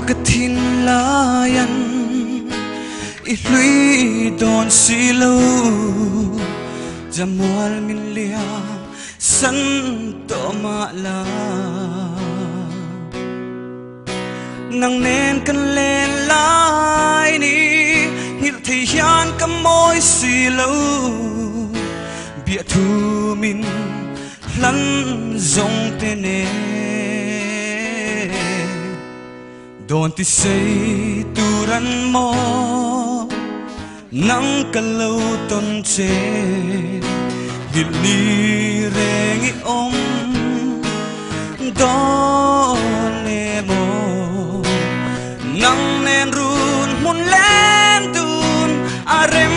กทินลายันอิลุยดอนสิลูจะมัวมินเลียสันโตมาลานังเนนกันเลนลายนี้หิลที่ยานกมอยสิลูเบียทูมินลันจงเตเนโดนที่เซตูรันมอนังกะลูต้นเจหิลลีเรงอิอมดอนเนโมนังเนนรูนมุนแลนตูนอาเรม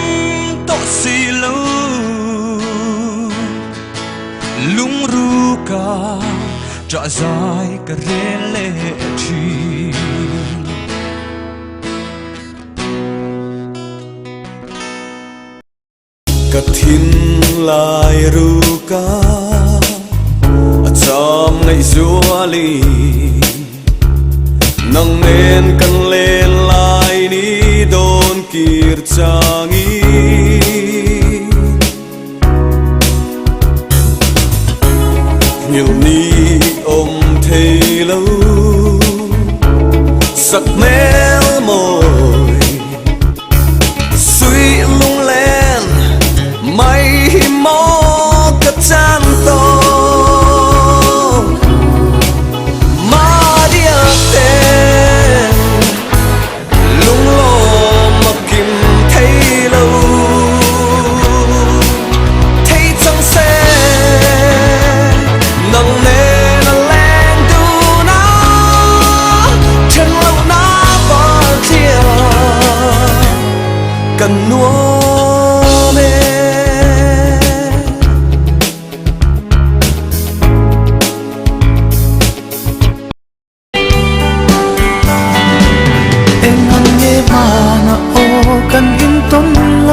โตสิลูลุงรู้กาจะใจกระเรเลทีกะทินลายรูกาจอมในสัวลีนังเนนกันเลนลายนี้โดนกีรจางีหิลนี้อมเทลูสักแมวมอยสุยลุงแลนไม่มอกระจานโตมาเดียเตลุงโลมากินเทลูเทจังเซนังเนนแลงดูนะฉันเล่าหน้าบาเทียกันนัวเมกันอินต้นโล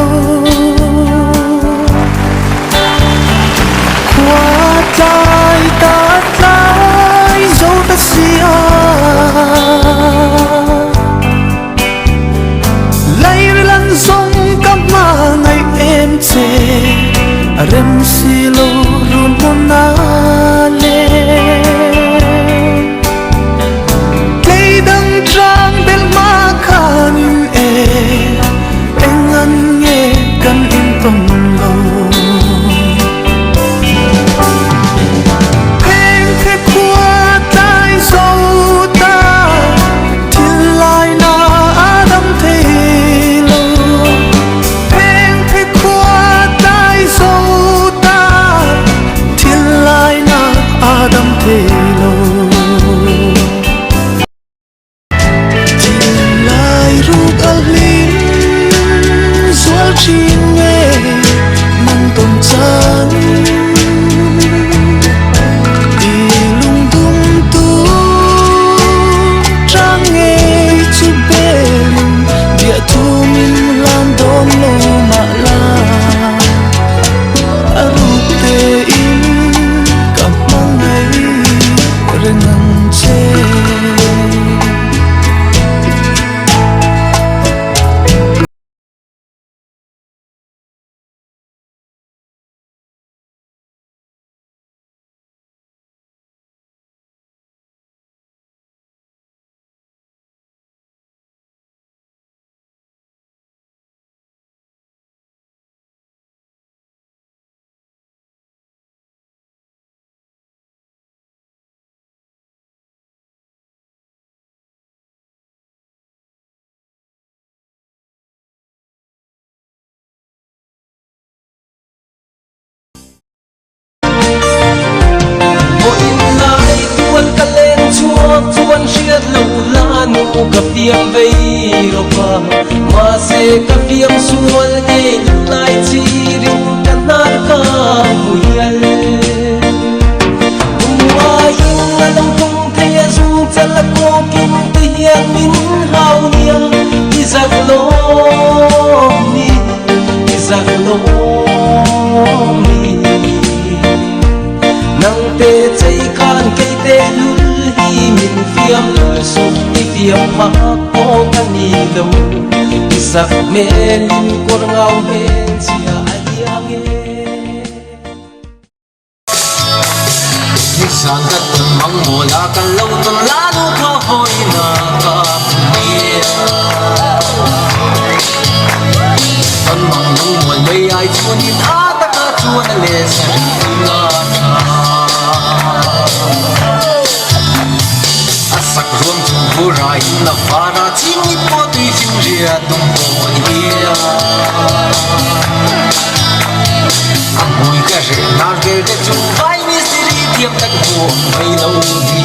ควาใจตาใจโจตเสียไล่ลันส่งกลับมาในเอ็มเจเรมสิโลรุนมุนาเลเกยดังทรางเบลมาคานินเอกันอินต้นโลเพลงเทพขวาใจโซตาที่ลายนาอาดัมเทโลเพลงเทพขวาใจโซตาที่ลายนาอาดัมเทโลที่ลายรูปอลินชินเวมันต้นจันอีลุงดุงตูจังเอจูเบลินเดียทูมินลันโดนโลมาลาอารุเตอินกับมังไงเรื่องนั้นเจชวนเชียดลูลานูกับเตียมเวรบามาเสกับเตียมสวนเกลนายชีริงกันนาคาบุยลมายิงละลำคงเทียสูจะละโกกินเตียมินเฮาเนียอิสักโลมีอิสักโลมีนังเตใจคานเกเตลุลหิมิ phiếm sụp đi phiếm mà có căn đi đâu giặc men con ngao men chia ai nghe những sáng các tuần mong mùa là cả lâu tuần lá nu khó hồi na cả mía tuần mong mong mùa mấy ai chuồn in á ta cả chuồn lệ sân ngã sắc ruộng chung vô rai na vara chim ni po tui phiu ria tung po nia mùi cà rê na rê rê chung vai mi siri tiêm tắc vô mấy lâu đi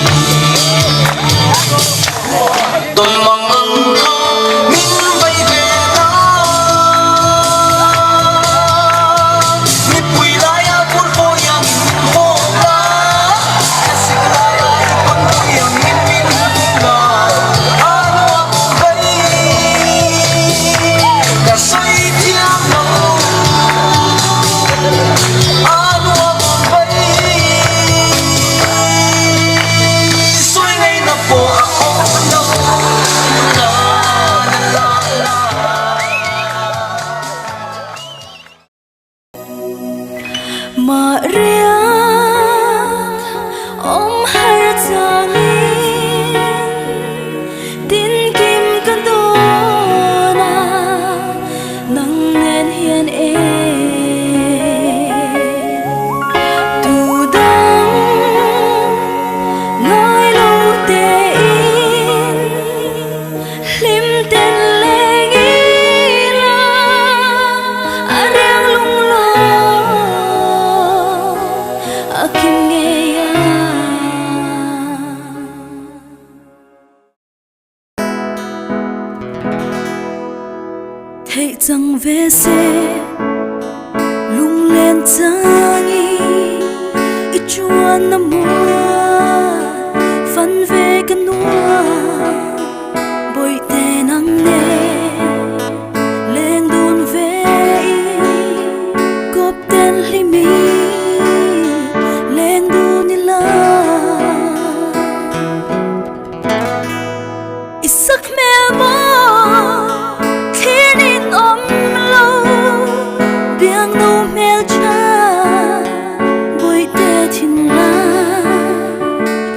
tôi mong mong min bay về đó mi bùi lại à buồn phôi à min hô la xích lại con bùi à min Maria om har zangin tin kim kan dona nang nen hian e tu dang ngai lo te in lim ten leng ila arang lung lo akim nghe thấy rằng về xe lung lên zangi ít chuan na mua phân về cái nua bồi tê nắng nè lên đồn về cốp tên limi lên đồn ni la isak mel mo biang no mel cha boi te thin la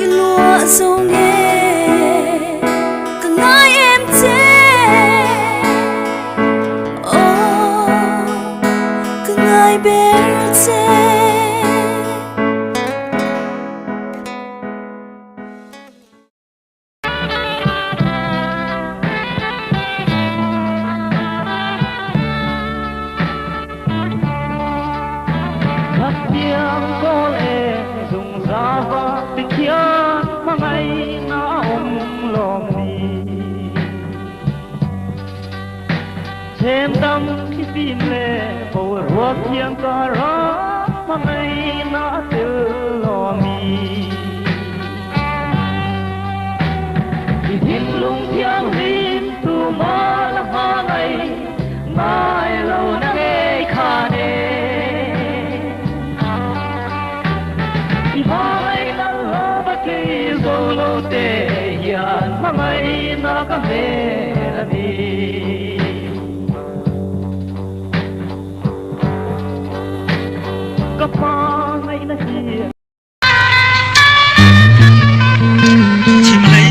ilua zo nghe ka ngai em che oh ka ngai ber che thêm tâm khi phim lệ bầu ruột thiêng cả rõ mà ngày nó từ lò mì thì thiên lung thiêng lim tu ma là hoa ngày mai lâu nắng nghe khả nê thì mai là lo bất kỳ dâu lâu tê hiền mà ngày nó có về là đi chim lấy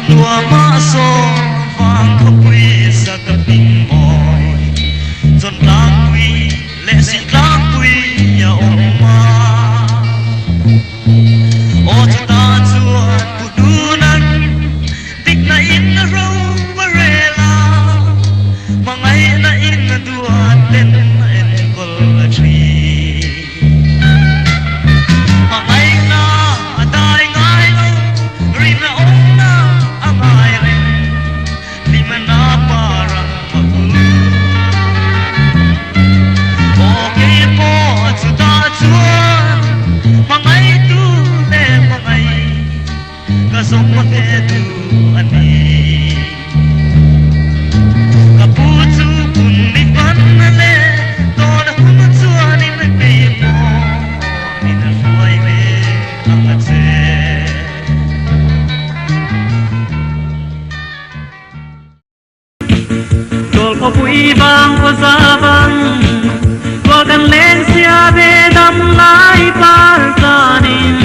lúa má xô vàng khóc quy sa cặp bình mỏi dọn lang quy lệ sĩ lang quy nhà ông ma ô cho ta chua cụ đu năn tích na in na râu và rê la mà ngày na in na đua tên en col tree sống một thế tu anh đi kapu chu kun ni pan le to da kun chu ani me pe mo ni na fuai le ang che bang ko sa bang wag ang len siya bedam lai par kanin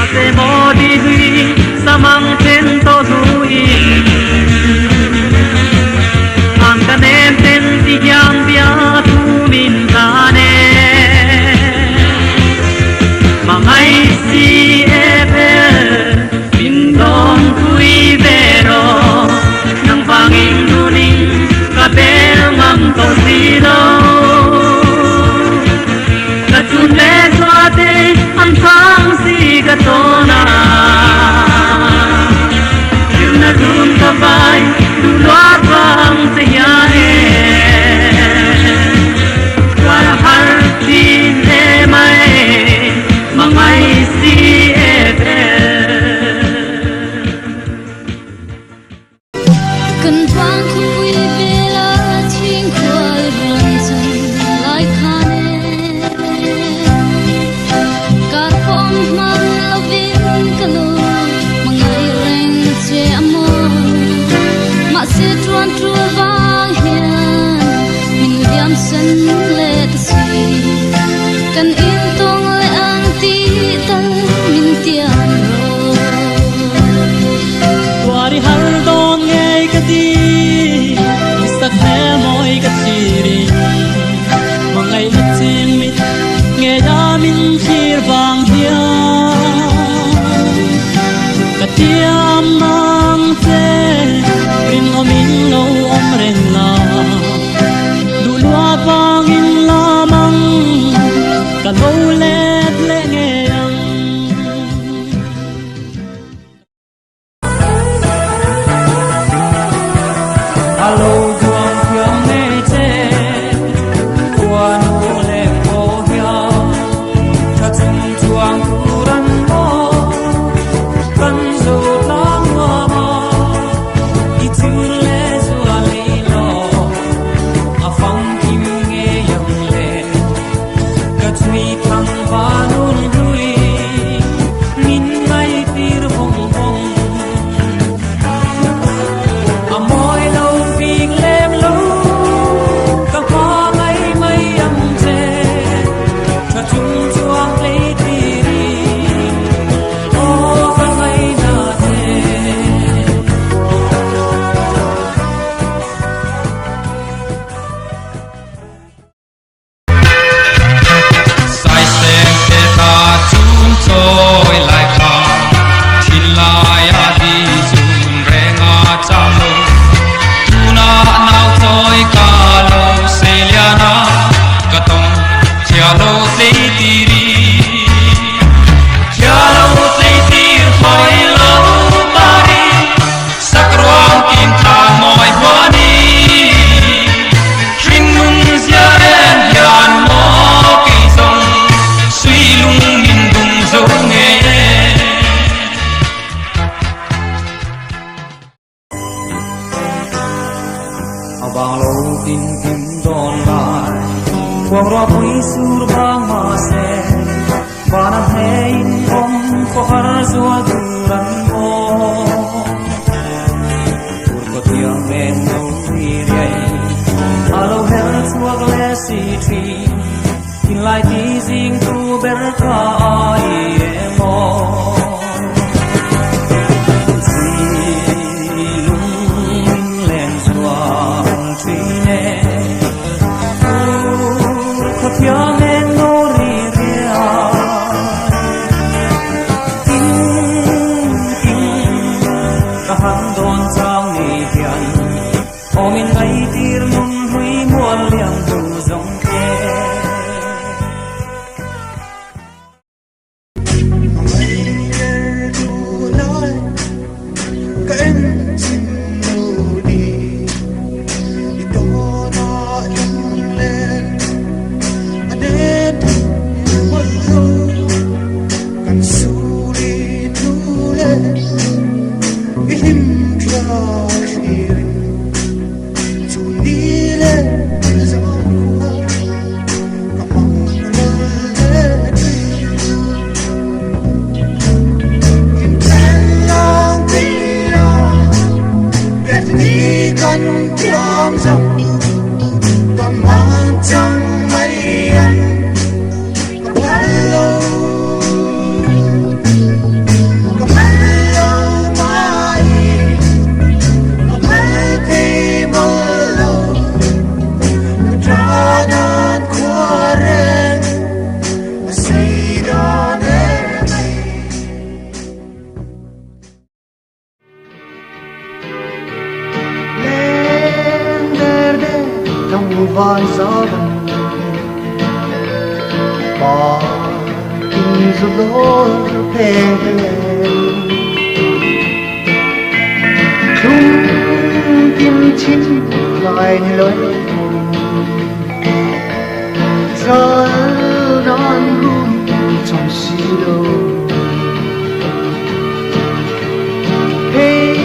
ate mo di hui samang ten to duin ang kanen ten tigyang bia tumin kane mangay si Ebel bindong kui vero nang panging duning kabel ngam to silo kachunle swate ang pang si katona yun na dun kabay dulwat bang sayane wala hartin emay mangay si Ebel cần vang khui bela chinh khoi run chân lai khane cả phong mang lao vin kalu mangai reng che amo ma se truan trua vang hian min diam san le ta si kan in tong le ang ti tan min tiam ro Wari har don ngay ka di Isak he mo'y ka chiri Mangay lutin mit Nghe damin khir bang hiyan Katiam nang te Rin omin no om ren na Dulwa pangin lamang Kalaulet le ngayang Alo duang phiang nghe chê qua nô lệ cô hiao thật chung chuang tu răn mô cân dâu lang hoa mô đi chư lê dùa lê lô à phong kim nghe yang lê cất suy thăng và nôn đuôi min ngay tir bông bông à môi lâu phiền lem lâu các hoa mây mây âm chê cho chung chuang lấy tiri ô các mây na thế sai sen te ta chung choi lai ka thin lai a di sun renga cham lo tuna nau choi ka lo seliana ka tong chia lo sei tiri chia lo sei tir hoi lo bari sakruang kim ta moi hwani Tring lung zia en hian mo ki song suy lung min dung zo nghe Abang lâu tin kim don lại Quang ra bui sur bang ma se Bana hein om ko har zua duran mo Pur ko tiang men no ri rei Alo her chuak le si tri Tin lai ti jing tu ber ka ai e mo Si lung min len chuang tri ne Pur ko tiang men no ri ria Tin tin ka han don chang ni hian Omin ngay tir nun hui mual liang tu vai gió bỏ kinh dù lối phê chúng kim chín lại lối giờ non rum trong xí đồ hey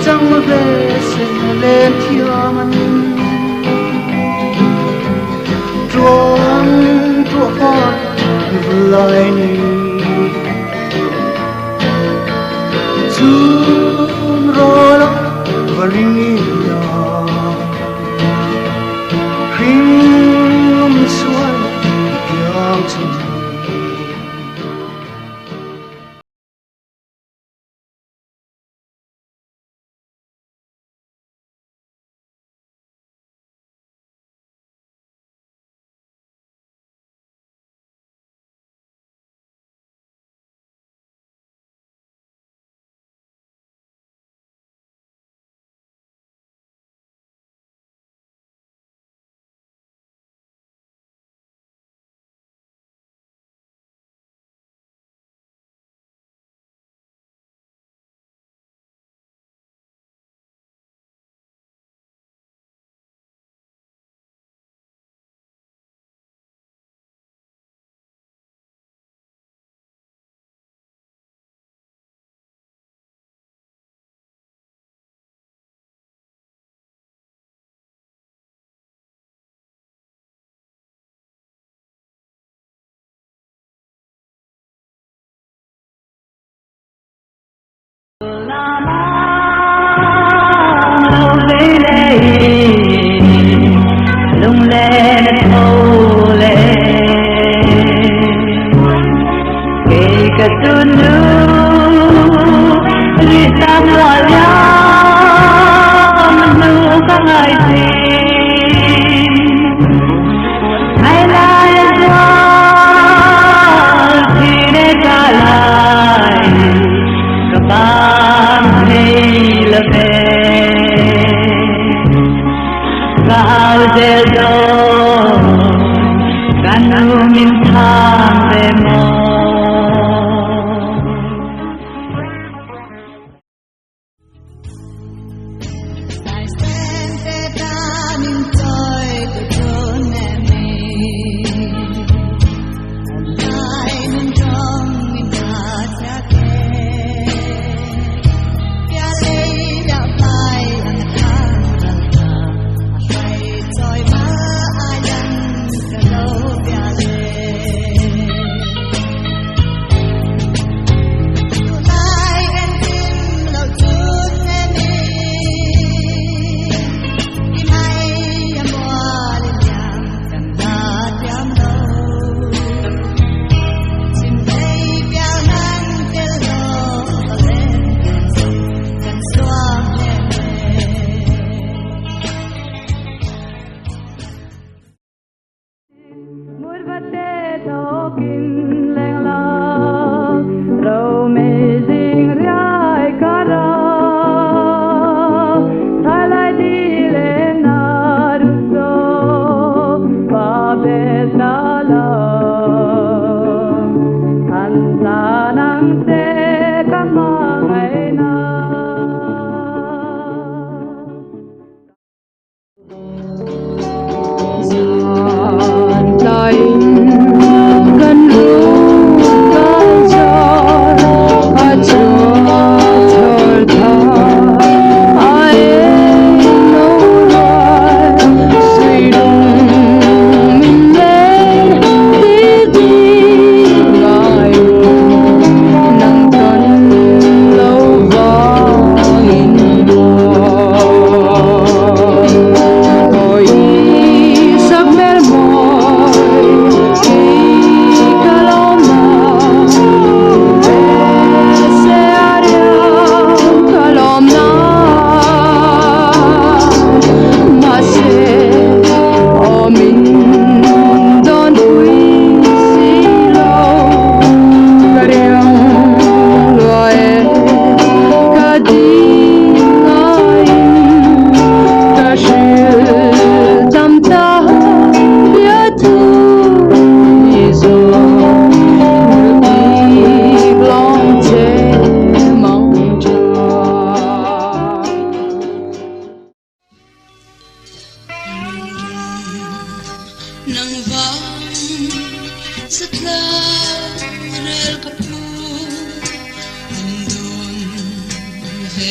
chẳng về sẽ lên thiên chuông tua con lời ni chuông rồi đó và ring nhỏ khinh xuân tiếng chân nang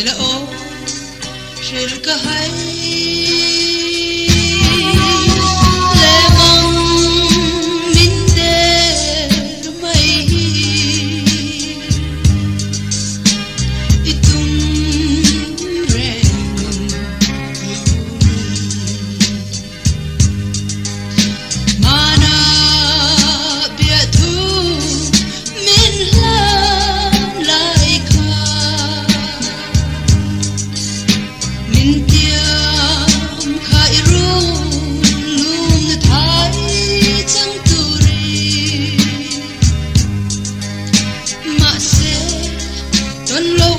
la o shel ka hai le mong min de mai itum re mana bia thu min lam lai kha min tiam khai ru lum thai chang turi ma se ton lo